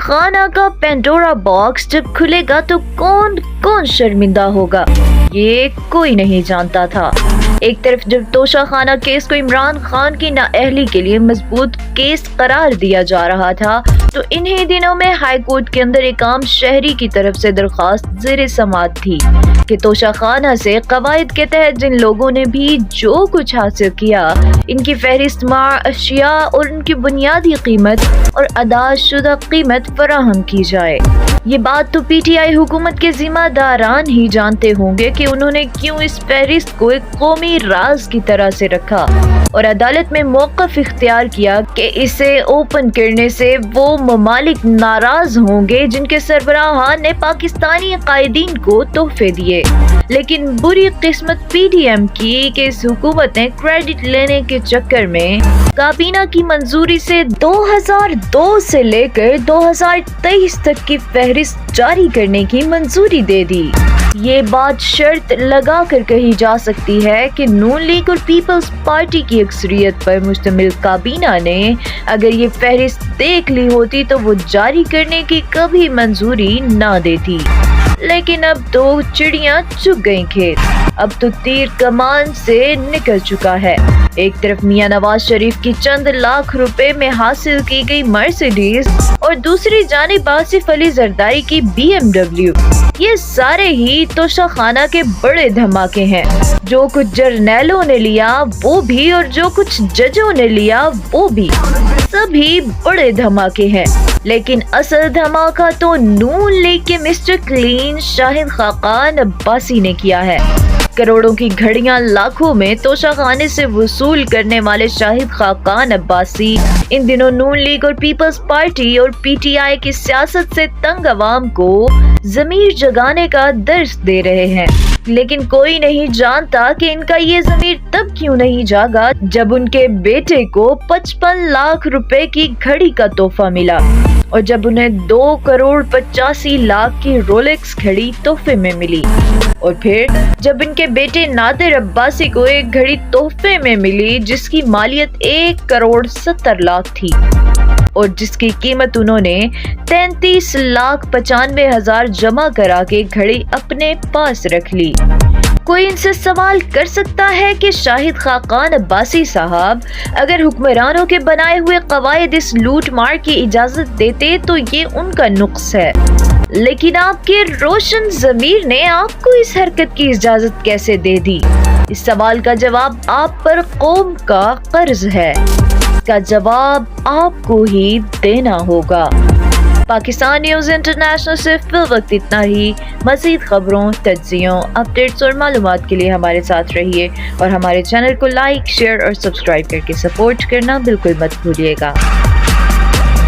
खाना का Pandora box जब खुलेगा तो कौन कौन शर्मिंदा होगा, ये कोई नहीं जानता था। एक तरफ जब तोशा खाना केस को इमरान खान की नाअहली के लिए मजबूत केस करार दिया जा रहा था, तो इन्हीं दिनों में हाई कोर्ट के अंदर एक आम शहरी की तरफ से दरख्वास्त ज़ेर समाअत थी कि तोशा खाना से कवायद के तहत जिन लोगों ने भी जो कुछ हासिल किया, इनकी फहरिस्त मार अशिया और उनकी बुनियादी कीमत और अदा शुदा कीमत फराहम की जाए। ये बात तो पीटीआई हुकूमत के जिम्मेदारान ही जानते होंगे कि उन्होंने क्यों इस फहरिस्त को एक कौमी राज की तरह से रखा और अदालत में मौक़िफ़ इख्तियार किया कि इसे ओपन करने से वो ममालिक नाराज होंगे जिनके सरबराहान ने पाकिस्तानी कायदीन को तोहफे दिए। लेकिन बुरी किस्मत पीडीएम की कि इस हुकूमत ने क्रेडिट लेने के चक्कर में काबीना की मंजूरी से 2002 से लेकर 2023 तक की फहरिस्त जारी करने की मंजूरी दे दी। ये बात शर्त लगा कर कही जा सकती है कि नून लीग और पीपल्स पार्टी की अक्सरियत पर मुश्तमिल काबीना ने अगर ये फहरिस्त देख ली होती तो वो जारी करने की कभी मंजूरी ना देती। लेकिन अब तो चिड़ियां चुग गईं खेत, अब तो तीर कमान से निकल चुका है। एक तरफ मियां नवाज शरीफ की चंद लाख रुपए में हासिल की गई मर्सिडीज और दूसरी जानिब आसिफ अली जरदारी की BMW। ये सारे ही तोशा खाना के बड़े धमाके हैं। जो कुछ जर्नैलों ने लिया वो भी और जो कुछ जजों ने लिया वो भी, सभी बड़े धमाके हैं। लेकिन असल धमाका तो नून लीग के मिस्टर क्लीन शाहिद खाकान अब्बासी ने किया है। करोड़ों की घड़ियां लाखों में तोशा खाने से वसूल करने वाले शाहिद खाकान अब्बासी इन दिनों नून लीग और पीपल्स पार्टी और पीटीआई की सियासत से तंग अवाम को ज़मीर जगाने का दर्स दे रहे हैं। लेकिन कोई नहीं जानता कि इनका ये ज़मीर तब क्यों नहीं जागा जब उनके बेटे को 55 लाख रुपए की घड़ी का तोहफा मिला और जब उन्हें 2,85,00,000 की रोलेक्स घड़ी तोहफे में मिली, और फिर जब इनके बेटे नादिर अब्बासी को एक घड़ी तोहफे में मिली जिसकी मालियत 1,70,00,000 थी और जिसकी कीमत उन्होंने 33,95,000 जमा करा के घड़ी अपने पास रख ली। कोई इनसे सवाल कर सकता है कि शाहिद खाकान अब्बासी साहब अगर हुक्मरानों के बनाए हुए कवायद इस लूट मार की इजाजत देते तो ये उनका नुक्स है, लेकिन आपके रोशन ज़मीर ने आपको इस हरकत की इजाजत कैसे दे दी? इस सवाल का जवाब आप पर कौम का कर्ज है, इसका जवाब आपको ही देना होगा। पाकिस्तान न्यूज़ इंटरनेशनल से फिल वक्त इतना ही। मज़ीद खबरों, तज्ज़ियों, अपडेट्स और मालूमात के लिए हमारे साथ रहिए और हमारे चैनल को लाइक, शेयर और सब्सक्राइब करके सपोर्ट करना बिल्कुल मत भूलिएगा।